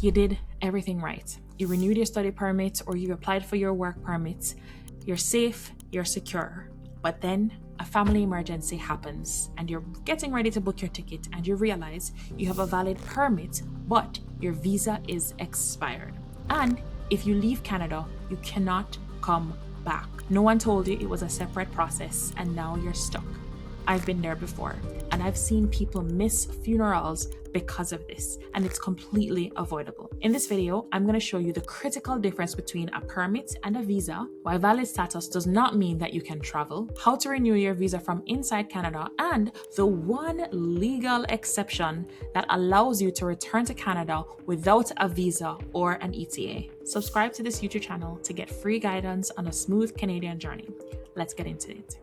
you did everything right. You renewed your study permit or you applied for your work permit. You're safe, you're secure. But then a family emergency happens and you're getting ready to book your ticket and you realize you have a valid permit, but your visa is expired. And if you leave Canada, you cannot come back. No one told you it was a separate process and now you're stuck. I've been there before and I've seen people miss funerals because of this, and it's completely avoidable. In this video, I'm going to show you the critical difference between a permit and a visa, why valid status does not mean that you can travel, how to renew your visa from inside Canada, and the one legal exception that allows you to return to Canada without a visa or an ETA. Subscribe to this YouTube channel to get free guidance on a smooth Canadian journey. Let's get into it.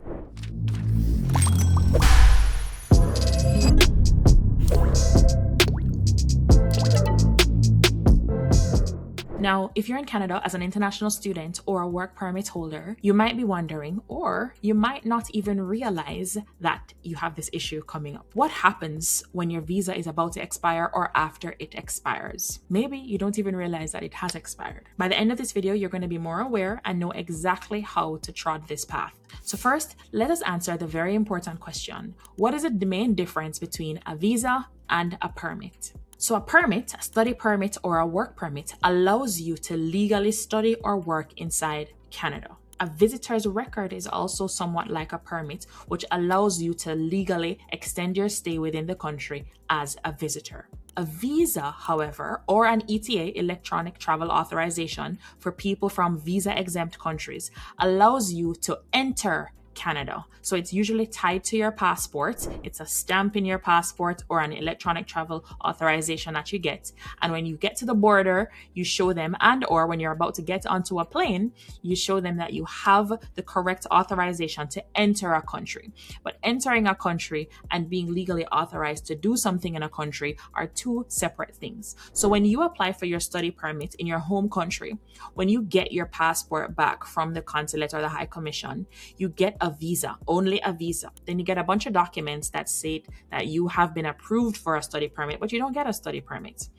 Now, if you're in Canada as an international student or a work permit holder, you might be wondering, or you might not even realize that you have this issue coming up. What happens when your visa is about to expire or after it expires? Maybe you don't even realize that it has expired. By the end of this video, you're going to be more aware and know exactly how to trod this path. So first, let us answer the very important question. What is the main difference between a visa and a permit? So a permit, a study permit or a work permit allows you to legally study or work inside Canada. A visitor's record is also somewhat like a permit, which allows you to legally extend your stay within the country as a visitor. A visa, however, or an ETA, electronic travel authorization for people from visa-exempt countries, allows you to enter Canada. So it's usually tied to your passport. It's a stamp in your passport or an electronic travel authorization that you get. And when you get to the border, you show them, and or when you're about to get onto a plane, you show them that you have the correct authorization to enter a country. But entering a country and being legally authorized to do something in a country are two separate things. So when you apply for your study permit in your home country, when you get your passport back from the consulate or the High Commission, you get a visa, only a visa. Then you get a bunch of documents that say that you have been approved for a study permit, but you don't get a study permit.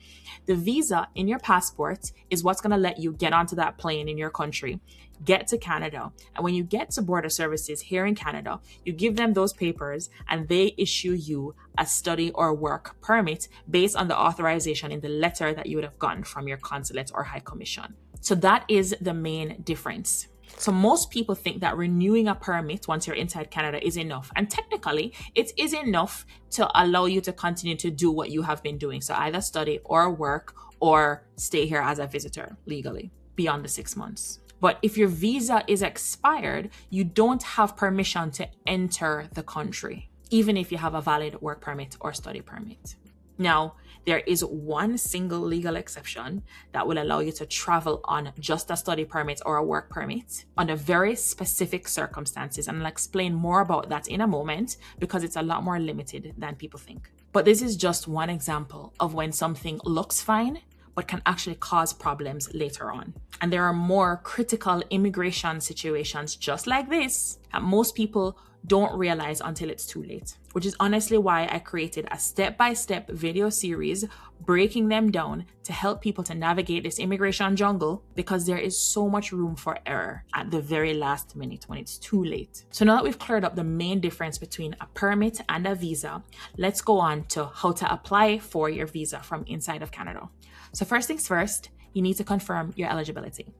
The visa in your passport is what's going to let you get onto that plane in your country, get to Canada. And when you get to border services here in Canada, you give them those papers and they issue you a study or work permit based on the authorization in the letter that you would have gotten from your consulate or High Commission. So that is the main difference. So most people think that renewing a permit once you're inside Canada is enough. And technically, it is enough to allow you to continue to do what you have been doing. So either study or work or stay here as a visitor legally beyond the 6 months. But if your visa is expired, you don't have permission to enter the country, even if you have a valid work permit or study permit. Now, there is one single legal exception that will allow you to travel on just a study permit or a work permit under very specific circumstances. And I'll explain more about that in a moment because it's a lot more limited than people think. But this is just one example of when something looks fine, but can actually cause problems later on. And there are more critical immigration situations just like this that most people don't realize until it's too late, which is honestly why I created a step-by-step video series breaking them down to help people to navigate this immigration jungle, because there is so much room for error at the very last minute when it's too late. So now that we've cleared up the main difference between a permit and a visa, let's go on to how to apply for your visa from inside of Canada. So first things first, you need to confirm your eligibility.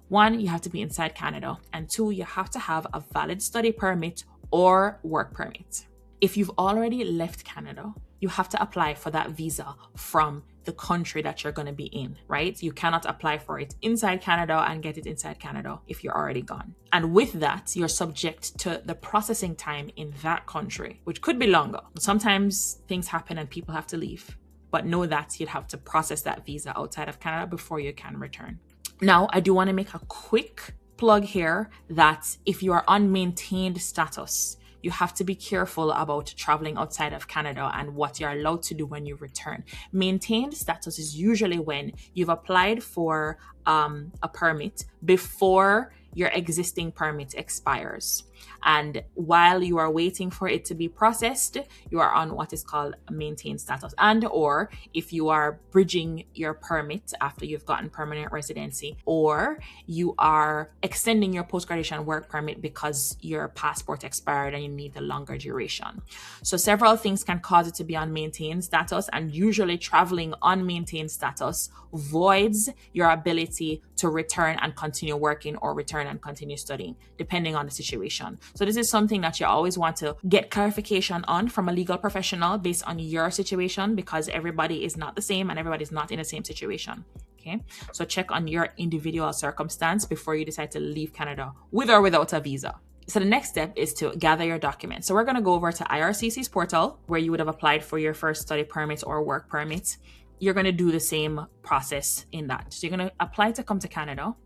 1, you have to be inside Canada, and 2, you have to have a valid study permit or work permit. If you've already left Canada, you have to apply for that visa from the country that you're going to be in, right? You cannot apply for it inside Canada and get it inside Canada if you're already gone. And with that, you're subject to the processing time in that country, which could be longer. Sometimes things happen and people have to leave, but know that you'd have to process that visa outside of Canada before you can return. Now, I do want to make a quick plug here that if you are on maintained status, you have to be careful about traveling outside of Canada and what you're allowed to do when you return. Maintained status is usually when you've applied for a permit before your existing permit expires. And while you are waiting for it to be processed, you are on what is called a maintained status. And or if you are bridging your permit after you've gotten permanent residency, or you are extending your post-graduation work permit because your passport expired and you need the longer duration. So several things can cause it to be on maintained status, and usually traveling on maintained status voids your ability to return and continue working or return and continue studying, depending on the situation. So this is something that you always want to get clarification on from a legal professional based on your situation, because everybody is not the same and everybody's not in the same situation. Okay, so check on your individual circumstance before you decide to leave Canada with or without a visa. So the next step is to gather your documents. So we're going to go over to IRCC's portal where you would have applied for your first study permit or work permit. You're going to do the same process in that. So you're going to apply to come to Canada,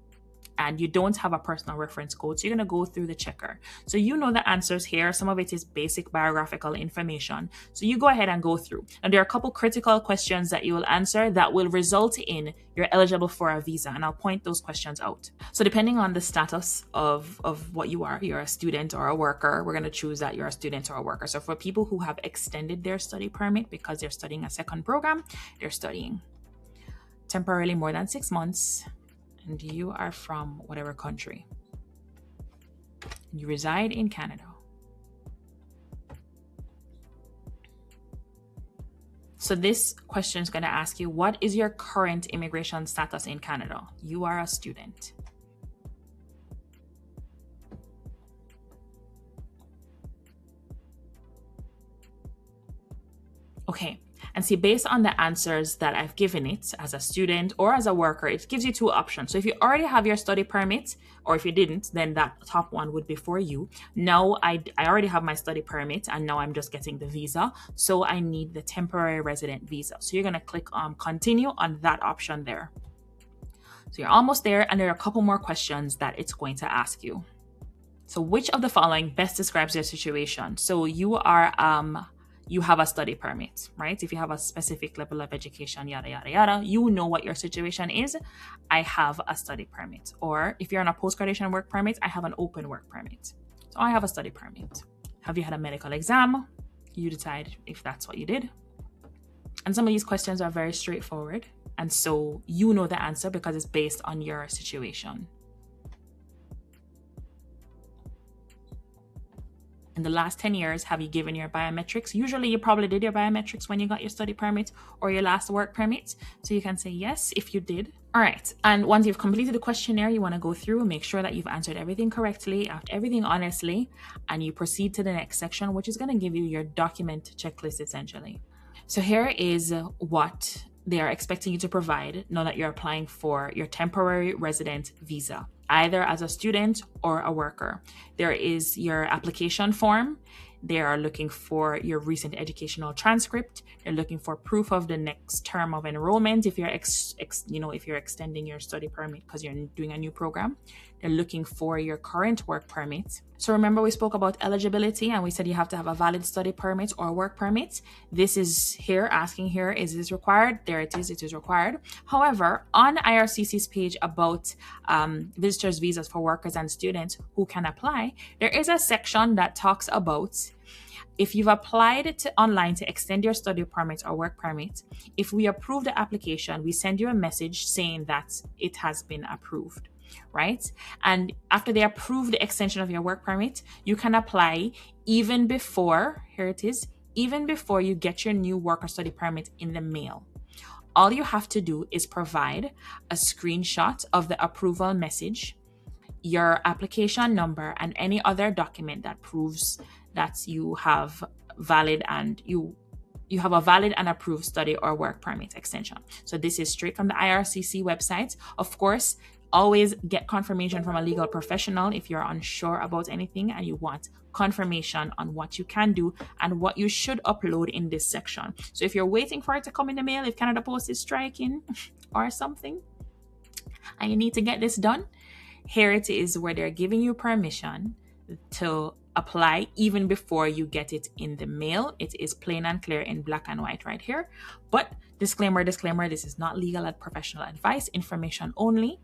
and you don't have a personal reference code. So you're going to go through the checker. So you know the answers here. Some of it is basic biographical information. So you go ahead and go through. And there are a couple critical questions that you will answer that will result in you're eligible for a visa. And I'll point those questions out. So depending on the status of what you are, you're a student or a worker, we're going to choose that you're a student or a worker. So for people who have extended their study permit because they're studying a second program, they're studying temporarily more than 6 months, and you are from whatever country, you reside in Canada. So this question is going to ask you, what is your current immigration status in Canada? You are a student. Okay. And see, based on the answers that I've given it as a student or as a worker, it gives you two options. So if you already have your study permit, or if you didn't, then that top one would be for you. Now I already have my study permit and now I'm just getting the visa. So I need the temporary resident visa. So you're going to click on continue on that option there. So you're almost there, and there are a couple more questions that it's going to ask you. So which of the following best describes your situation? So you are you have a study permit, right? If you have a specific level of education, yada, yada, yada, you know what your situation is. I have a study permit. Or if you're on a post-graduation work permit, I have an open work permit. So I have a study permit. Have you had a medical exam? You decide if that's what you did. And some of these questions are very straightforward. And so you know the answer because it's based on your situation. In the last 10 years, have you given your biometrics? Usually you probably did your biometrics when you got your study permit or your last work permit. So you can say yes if you did. All right. And once you've completed the questionnaire, you want to go through and make sure that you've answered everything correctly, everything honestly, and you proceed to the next section, which is going to give you your document checklist essentially. So here is what they are expecting you to provide now that you're applying for your temporary resident visa, either as a student or a worker. There is your application form. They are looking for your recent educational transcript. They're looking for proof of the next term of enrollment if you're if you're extending your study permit because you're doing a new program. They're looking for your current work permit. So remember we spoke about eligibility and we said you have to have a valid study permit or work permit. This is here asking here, is this required? There it is required. However, on IRCC's page about visitors visas for workers and students who can apply, there is a section that talks about if you've applied online to extend your study permit or work permit, if we approve the application, we send you a message saying that it has been approved, right? And after they approve the extension of your work permit, you can apply even before, here it is, even before you get your new work or study permit in the mail. All you have to do is provide a screenshot of the approval message, your application number, and any other document that proves that you have valid and you have a valid and approved study or work permit extension. So this is straight from the IRCC website. Of course, always get confirmation from a legal professional if you're unsure about anything and you want confirmation on what you can do and what you should upload in this section. So if you're waiting for it to come in the mail, if Canada Post is striking or something, and you need to get this done, here it is where they're giving you permission to apply even before you get it in the mail. It is plain and clear in black and white right here. But disclaimer, this is not legal and professional advice, information only.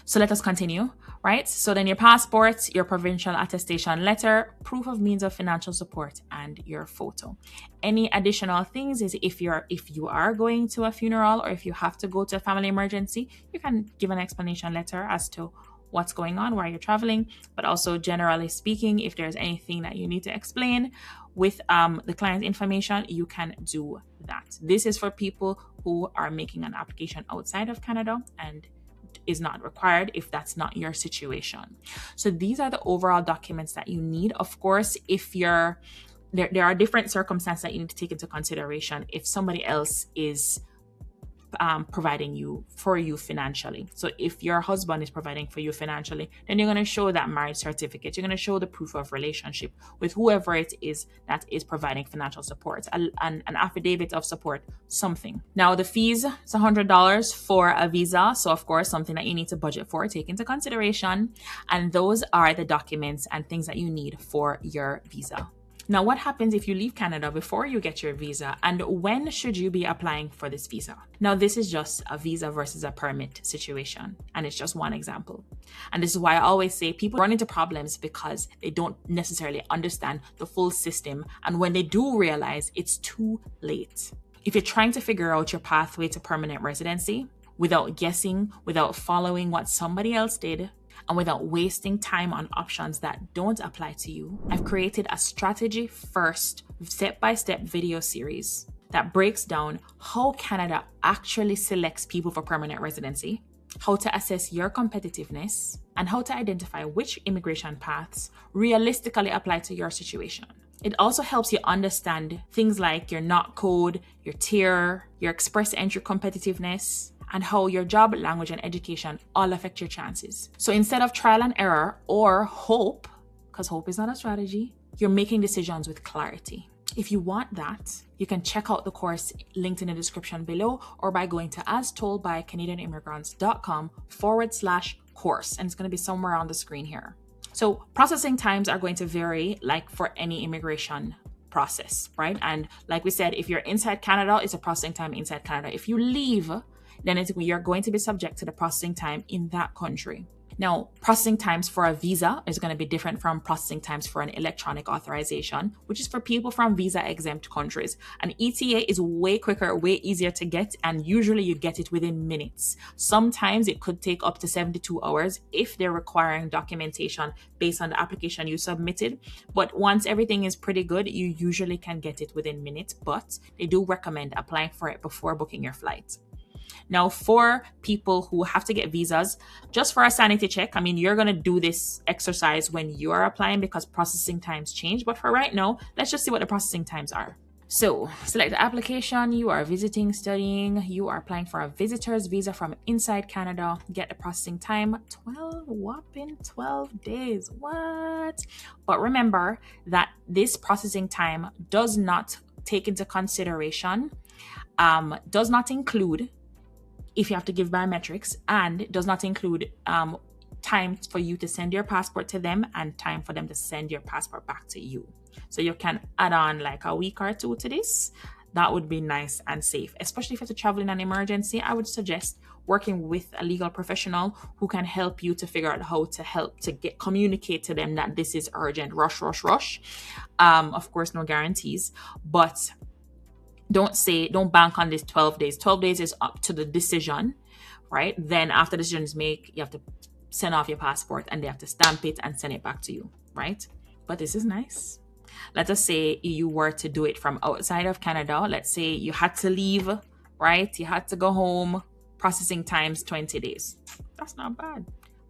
So let us continue, right? So then your passport, your provincial attestation letter, proof of means of financial support, and your photo. Any additional things is if you are going to a funeral or if you have to go to a family emergency, you can give an explanation letter as to what's going on, where you're traveling, but also generally speaking, if there's anything that you need to explain with the client's information, you can do that. This is for people who are making an application outside of Canada and is not required if that's not your situation. So these are the overall documents that you need. Of course, if there are different circumstances that you need to take into consideration if somebody else is providing for you financially. So if your husband is providing for you financially, then you're going to show that marriage certificate. You're going to show the proof of relationship with whoever it is that is providing financial support, an affidavit of support, something. Now the fees is $100 for a visa. So of course, something that you need to budget for, take into consideration. And those are the documents and things that you need for your visa. Now, what happens if you leave Canada before you get your visa, and when should you be applying for this visa? Now, this is just a visa versus a permit situation, and it's just one example. And this is why I always say people run into problems because they don't necessarily understand the full system, and when they do realize, it's too late. If you're trying to figure out your pathway to permanent residency without guessing, without following what somebody else did, and without wasting time on options that don't apply to you, I've created a strategy first, step-by-step video series that breaks down how Canada actually selects people for permanent residency, how to assess your competitiveness, and how to identify which immigration paths realistically apply to your situation. It also helps you understand things like your NOT code, your tier, your express entry competitiveness, and how your job, language, and education all affect your chances. So instead of trial and error or hope, because hope is not a strategy, you're making decisions with clarity. If you want that, you can check out the course linked in the description below or by going to astoldbycanadianimmigrants.com/course. And it's going to be somewhere on the screen here. So processing times are going to vary like for any immigration process, right? And like we said, if you're inside Canada, it's a processing time inside Canada. If you leave, then you're going to be subject to the processing time in that country. Now, processing times for a visa is going to be different from processing times for an electronic authorization, which is for people from visa-exempt countries. An ETA is way quicker, way easier to get, and usually you get it within minutes. Sometimes it could take up to 72 hours if they're requiring documentation based on the application you submitted. But once everything is pretty good, you usually can get it within minutes, but they do recommend applying for it before booking your flight. Now, for people who have to get visas, just for a sanity check, I mean, you're going to do this exercise when you are applying because processing times change. But for right now, let's just see what the processing times are. So select the application. You are visiting, studying. You are applying for a visitor's visa from inside Canada. Get the processing time, 12 days. What? But remember that this processing time does not take into consideration, does not include if you have to give biometrics, and does not include time for you to send your passport to them and time for them to send your passport back to you. So you can add on like a week or two to this. That would be nice and safe, especially if you have to travel in an emergency. I would suggest working with a legal professional who can help you to figure out how to communicate to them that this is urgent, rush. Of course, no guarantees, but don't bank on this 12 days. 12 days is up to the decision, right? Then after the decision is made, you have to send off your passport and they have to stamp it and send it back to you, right? But this is nice. Let us say you were to do it from outside of Canada. Let's say you had to leave, right? You had to go home. Processing times 20 days. That's not bad.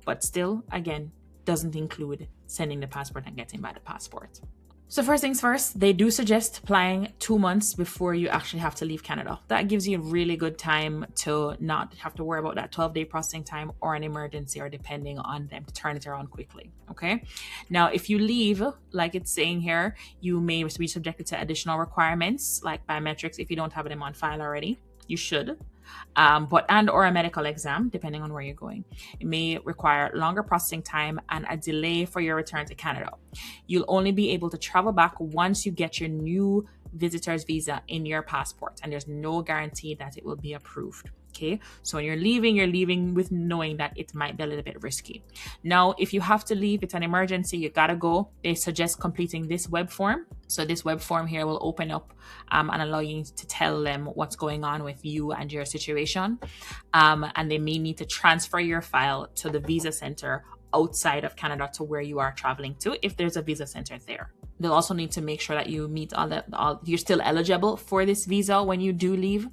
But still, again, doesn't include sending the passport and getting back the passport. So first things first, they do suggest applying 2 months before you actually have to leave Canada. That gives you really good time to not have to worry about that 12-day processing time or an emergency or depending on them to turn it around quickly, okay? Now, if you leave, like it's saying here, you may be subjected to additional requirements like biometrics if you don't have them on file already. You should. Or a medical exam, depending on where you're going. It may require longer processing time and a delay for your return to Canada. You'll only be able to travel back once you get your new visitor's visa in your passport, and there's no guarantee that it will be approved. Okay, so when you're leaving with knowing that it might be a little bit risky. Now, if you have to leave, it's an emergency, you gotta go, they suggest completing this web form. So this web form here will open up and allow you to tell them what's going on with you and your situation. And they may need to transfer your file to the visa center outside of Canada to where you are traveling to, if there's a visa center there. They'll also need to make sure that you meet you're still eligible for this visa when you do leave.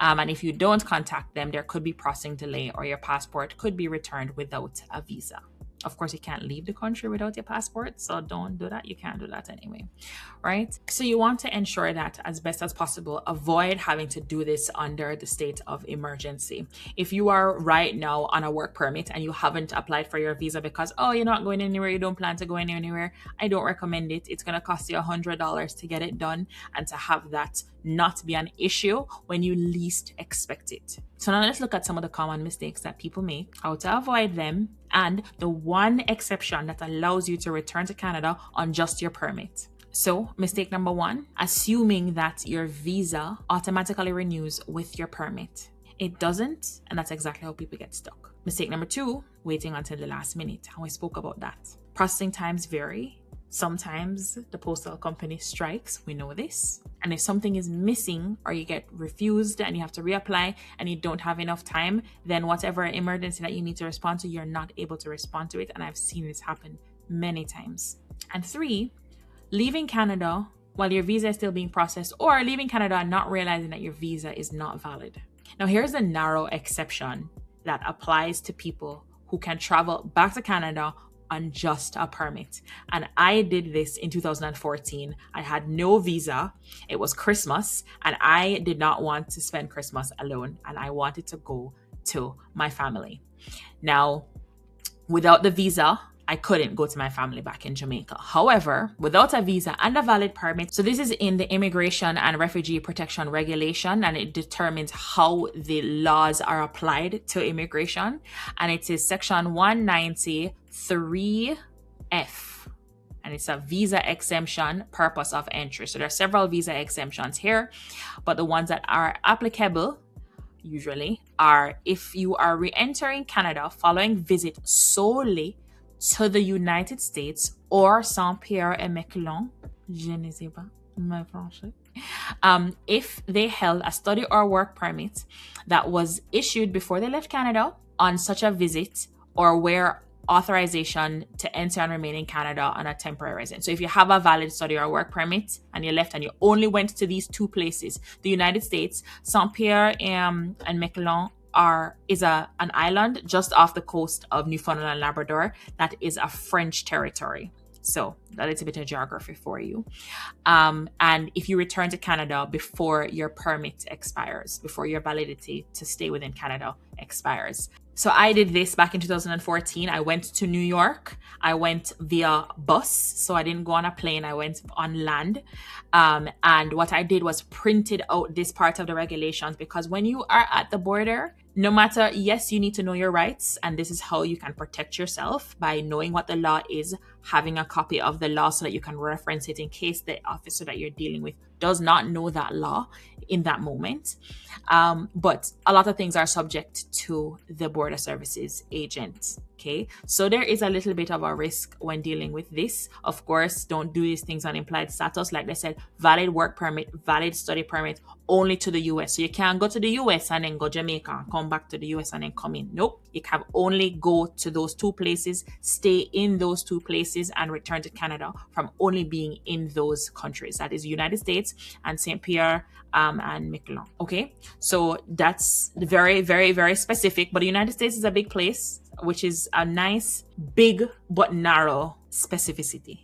And if you don't contact them, there could be processing delay, or your passport could be returned without a visa. Of course, you can't leave the country without your passport, so don't do that. You can't do that anyway, right? So you want to ensure that as best as possible, avoid having to do this under the state of emergency. If you are right now on a work permit and you haven't applied for your visa because, oh, you're not going anywhere, you don't plan to go anywhere, I don't recommend it. It's going to cost you $100 to get it done, and to have that not be an issue when you least expect it. So now let's look at some of the common mistakes that people make, how to avoid them, and the one exception that allows you to return to Canada on just your permit. So mistake number one, assuming that your visa automatically renews with your permit. It doesn't, and that's exactly how people get stuck. Mistake number two, waiting until the last minute, and we spoke about that. Processing times vary. Sometimes the postal company strikes, we know this. And if something is missing or you get refused and you have to reapply and you don't have enough time, then whatever emergency that you need to respond to, you're not able to respond to it. And I've seen this happen many times. And three, leaving Canada while your visa is still being processed, or leaving Canada and not realizing that your visa is not valid. Now, here's a narrow exception that applies to people who can travel back to Canada on just a permit. And I did this in 2014. I had no visa. It was Christmas, and I did not want to spend Christmas alone, and I wanted to go to my family. Now, without the visa, I couldn't go to my family back in Jamaica. However, without a visa and a valid permit, so this is in the Immigration and Refugee Protection Regulation, and it determines how the laws are applied to immigration. And it is section 193F. And it's a visa exemption, purpose of entry. So there are several visa exemptions here, but the ones that are applicable usually are if you are re-entering Canada following visit solely to the United States or Saint-Pierre-et-Miquelon, je ne sais pas, mais français. If they held a study or work permit that was issued before they left Canada on such a visit, or where authorization to enter and remain in Canada on a temporary residence. So if you have a valid study or work permit and you left and you only went to these two places, the United States, Saint-Pierre and Miquelon is an island just off the coast of Newfoundland and Labrador that is a French territory. So that is a bit of geography for you. And if you return to Canada before your permit expires, before your validity to stay within Canada expires. So I did this back in 2014. I went to New York. I went via bus. So I didn't go on a plane. I went on land. And what I did was printed out this part of the regulations, because when you are at the border, no matter, yes, you need to know your rights. And this is how you can protect yourself, by knowing what the law is, having a copy of the law so that you can reference it in case the officer that you're dealing with does not know that law in that moment. But a lot of things are subject to the Border Services agent. Okay, so there is a little bit of a risk when dealing with this. Of course, don't do these things on implied status. Like they said, valid work permit, valid study permit, only to the US. So you can't go to the US and then go Jamaica and come back to the US and then come in. Nope, you can only go to those two places, stay in those two places, and return to Canada from only being in those countries. That is United States and St. Pierre and Miquelon. Okay, so that's very, very, very specific. But the United States is a big place, which is a nice, big, but narrow specificity.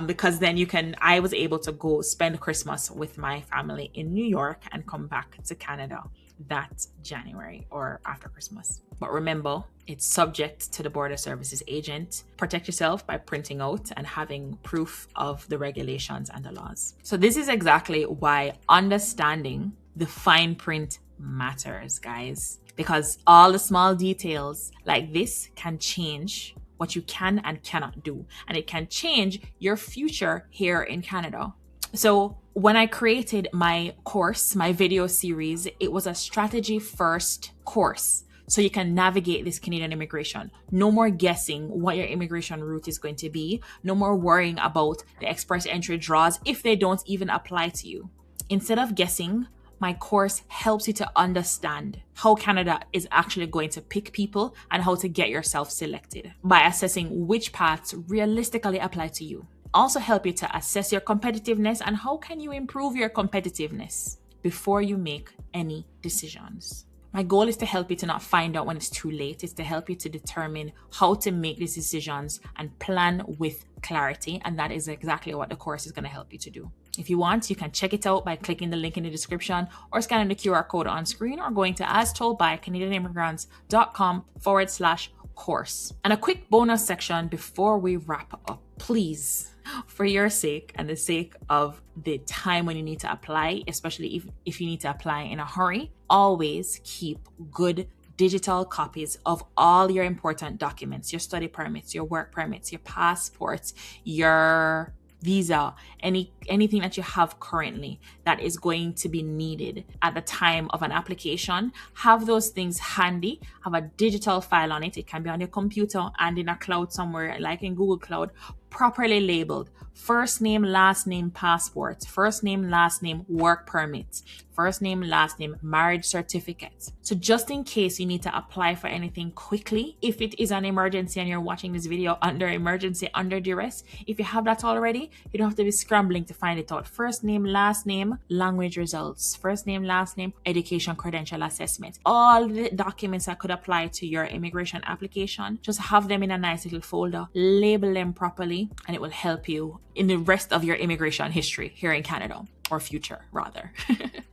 Because then I was able to go spend Christmas with my family in New York and come back to Canada that January or after Christmas. But remember, it's subject to the Border Services agent. Protect yourself by printing out and having proof of the regulations and the laws. So this is exactly why understanding the fine print matters, guys. Because all the small details like this can change what you can and cannot do. And it can change your future here in Canada. So When I created my course, my video series, it was a strategy first course. So you can navigate this Canadian immigration. No more guessing what your immigration route is going to be. No more worrying about the express entry draws if they don't even apply to you. Instead of guessing, my course helps you to understand how Canada is actually going to pick people and how to get yourself selected by assessing which paths realistically apply to you. Also help you to assess your competitiveness and how can you improve your competitiveness before you make any decisions. My goal is to help you to not find out when it's too late. It's to help you to determine how to make these decisions and plan with clarity. And that is exactly what the course is going to help you to do. If you want, you can check it out by clicking the link in the description or scanning the QR code on screen or going to CanadianImmigrants.com/course. And a quick bonus section before we wrap up. Please, for your sake and the sake of the time when you need to apply, especially if you need to apply in a hurry, always keep good digital copies of all your important documents, your study permits, your work permits, your passports, your visa, anything that you have currently that is going to be needed at the time of an application. Have those things handy. Have a digital file on it. It can be on your computer and in a cloud somewhere, like in Google Cloud, properly labeled. First name, last name, passport. First name, last name, work permit. First name, last name, marriage certificate. So just in case you need to apply for anything quickly, if it is an emergency and you're watching this video under emergency, under duress, if you have that already, you don't have to be scrambling to find it out. First name, last name, language results. First name, last name, education credential assessment. All the documents that could apply to your immigration application, just have them in a nice little folder, label them properly, and it will help you in the rest of your immigration history here in Canada, or future rather.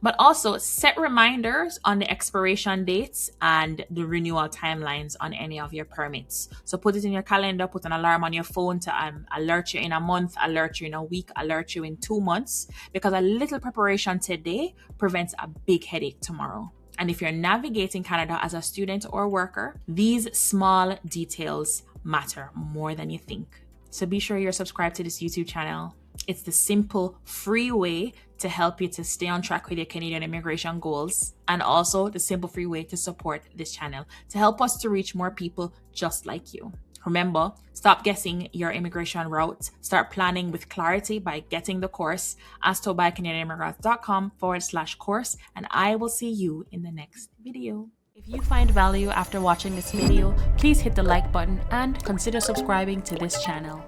But also set reminders on the expiration dates and the renewal timelines on any of your permits. So put it in your calendar, put an alarm on your phone to alert you in a month, alert you in a week, alert you in 2 months, because a little preparation today prevents a big headache tomorrow. And if you're navigating Canada as a student or worker, these small details matter more than you think. So be sure you're subscribed to this YouTube channel. It's the simple, free way to help you to stay on track with your Canadian immigration goals, and also the simple, free way to support this channel to help us to reach more people just like you. Remember, stop guessing your immigration route. Start planning with clarity by getting the course. As told by CanadianImmigrants.com/course, and I will see you in the next video. If you find value after watching this video, please hit the like button and consider subscribing to this channel.